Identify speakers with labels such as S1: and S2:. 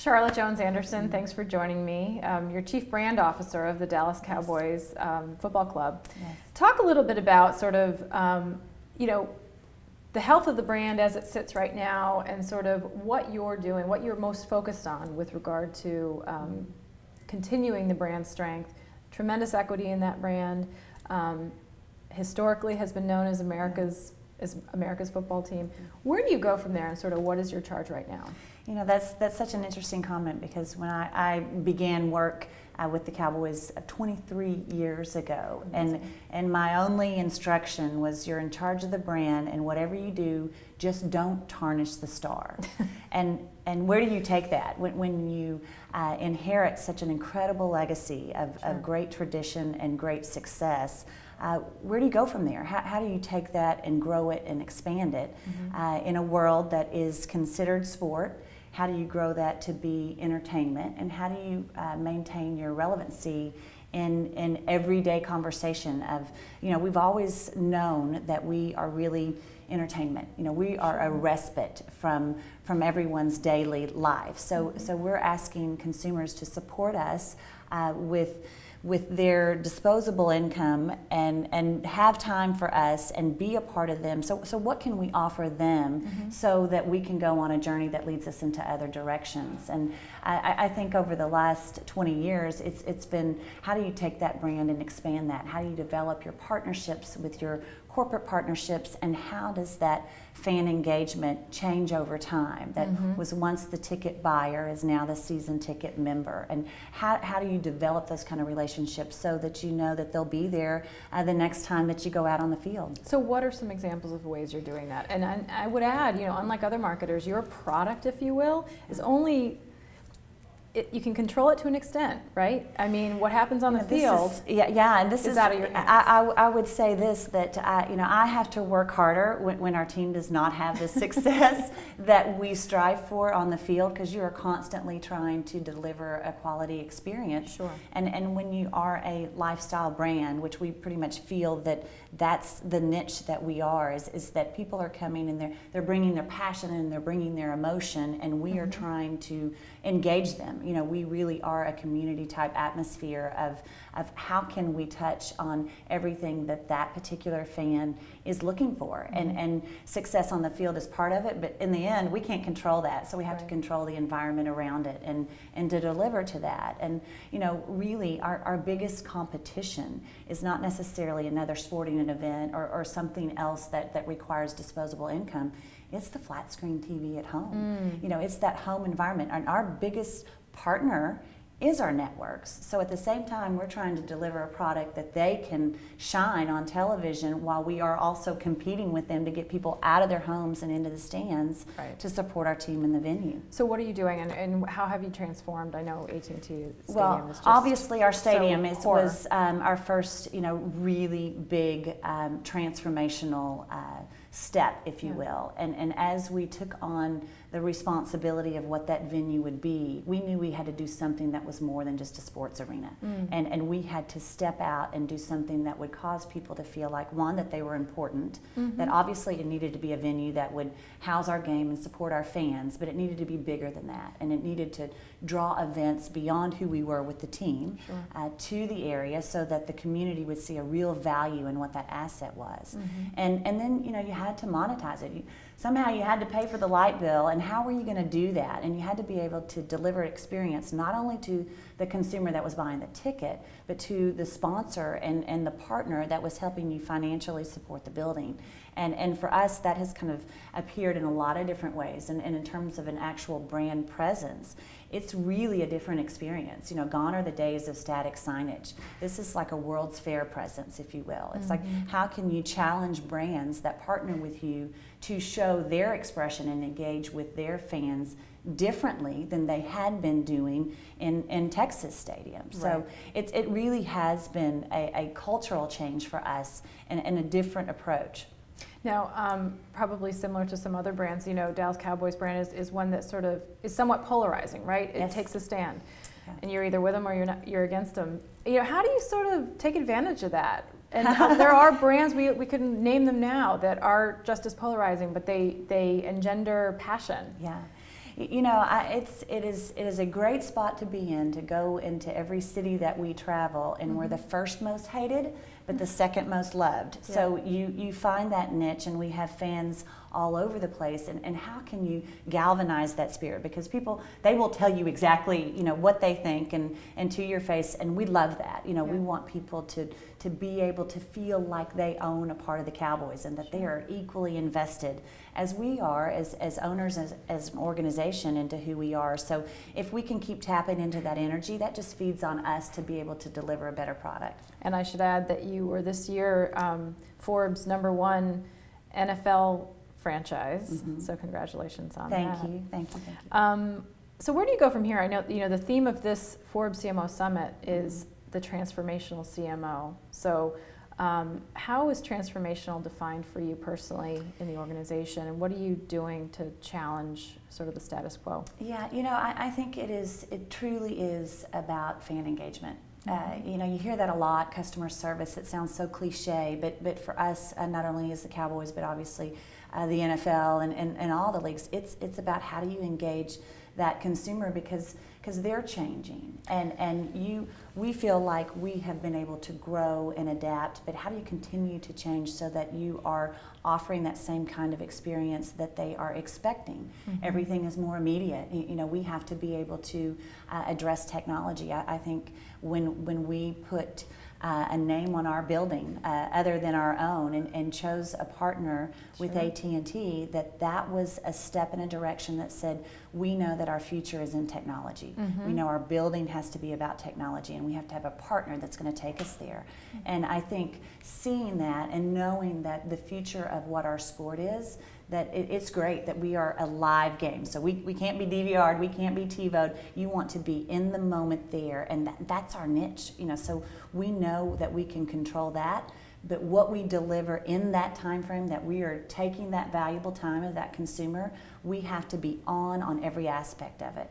S1: Charlotte Jones-Anderson, thanks for joining me. You're Chief Brand Officer of the Dallas Cowboys Football Club.
S2: Yes.
S1: Talk a little bit about sort of, you know, the health of the brand as it sits right now and sort of what you're doing, what you're most focused on with regard to continuing the brand strength. Tremendous equity in that brand. Historically has been known as America's football team. Where do you go from there, and sort of what is your charge right now?
S2: You know, that's such an interesting comment, because when I began work with the Cowboys 23 years ago, and my only instruction was, you're in charge of the brand, and whatever you do, just don't tarnish the star. and where do you take that when you inherit such an incredible legacy of great tradition and great success? Where do you go from there? How do you take that and grow it and expand it in a world that is considered sport? How do you grow that to be entertainment? And how do you maintain your relevancy in everyday conversation of, you know, we've always known that we are really entertainment. You know, we are a respite from everyone's daily life. So we're asking consumers to support us with their disposable income and have time for us and be a part of them. So what can we offer them so that we can go on a journey that leads us into other directions? And I think over the last 20 years, it's been, how do you take that brand and expand that? How do you develop your partnerships with your corporate partnerships, and how does that fan engagement change over time? That was once the ticket buyer is now the season ticket member. And how do you develop those kind of relationships so that you know that they'll be there the next time that you go out on the field?
S1: So what are some examples of ways you're doing that? And I would add, you know, unlike other marketers, your product, if you will, is only, you can control it to an extent, right? I mean, what happens on the field
S2: and this
S1: is out of your hands.
S2: I would say this, that I have to work harder when our team does not have the success that we strive for on the field, because you are constantly trying to deliver a quality experience.
S1: Sure.
S2: And when you are a lifestyle brand, which we pretty much feel that that's the niche that we are, is that people are coming and they're bringing their passion and they're bringing their emotion, and we are trying to engage them. You know, we really are a community type atmosphere of how can we touch on everything that particular fan is looking for. And success on the field is part of it, but in the end we can't control that, so we have to control the environment around it and to deliver to that. And you know, really our biggest competition is not necessarily another sporting event or something else that requires disposable income. It's the flat screen TV at home. You know, it's that home environment. And our biggest partner is our networks. So at the same time, we're trying to deliver a product that they can shine on television, while we are also competing with them to get people out of their homes and into the stands to support our team in the venue.
S1: So what are you doing, and how have you transformed? I know AT&T Stadium is just
S2: obviously our stadium was
S1: our
S2: first, you know, really big transformational step, if you will. And as we took on the responsibility of what that venue would be, we knew we had to do something that was more than just a sports arena. And we had to step out and do something that would cause people to feel like, one, that they were important, that obviously it needed to be a venue that would house our game and support our fans, but it needed to be bigger than that. And it needed to draw events beyond who we were with the team to the area, so that the community would see a real value in what that asset was. And then, you know, you had to monetize it. Somehow you had to pay for the light bill, and how were you going to do that? And you had to be able to deliver experience not only to the consumer that was buying the ticket, but to the sponsor and the partner that was helping you financially support the building. And for us, that has kind of appeared in a lot of different ways. And in terms of an actual brand presence, it's really a different experience. You know, gone are the days of static signage. This is like a World's Fair presence, if you will. It's like, how can you challenge brands that partner with you to show their expression and engage with their fans differently than they had been doing in Texas Stadium. So it really has been a cultural change for us and a different approach.
S1: Now, probably similar to some other brands, you know, Dallas Cowboys brand is one that sort of is somewhat polarizing, right? It takes a stand, and you're either with them or you're against them. You know, how do you sort of take advantage of that? And there are brands, we can name them now, that are just as polarizing, but they engender passion.
S2: Yeah. You know, it is a great spot to be in, to go into every city that we travel, and we're the first most hated, but the second most loved. Yeah. So you find that niche, and we have fans all over the place. And how can you galvanize that spirit? Because people, they will tell you exactly, you know, what they think and to your face, and we love that. You know, we want people to be able to feel like they own a part of the Cowboys, and that they are equally invested as we are as owners, as an organization, into who we are. So if we can keep tapping into that energy, that just feeds on us to be able to deliver a better product.
S1: And I should add that you were this year Forbes #1 NFL franchise. So congratulations on that.
S2: Thank you.
S1: So where do you go from here? I know, you know, the theme of this Forbes CMO Summit is the transformational CMO. So how is transformational defined for you personally in the organization, and what are you doing to challenge sort of the status quo?
S2: Yeah, you know, I think it truly is about fan engagement. You know, you hear that a lot, customer service. It sounds so cliche, but for us, not only is the Cowboys, but obviously the NFL and all the leagues, it's about how do you engage that consumer, because they're changing, and we feel like we have been able to grow and adapt, but how do you continue to change so that you are offering that same kind of experience that they are expecting? Everything is more immediate. You know, we have to be able to address technology. I think when we put a name on our building other than our own, and chose a partner with AT&T, that was a step in a direction that said, we know that our future is in technology. We know our building has to be about technology, and we have to have a partner that's going to take us there. And I think seeing that and knowing that the future of what our sport is, that it's great that we are a live game. So we can't be DVR'd, we can't be TiVo'd. You want to be in the moment there, and that's our niche. You know, so we know that we can control that, but what we deliver in that time frame, that we are taking that valuable time of that consumer, we have to be on every aspect of it.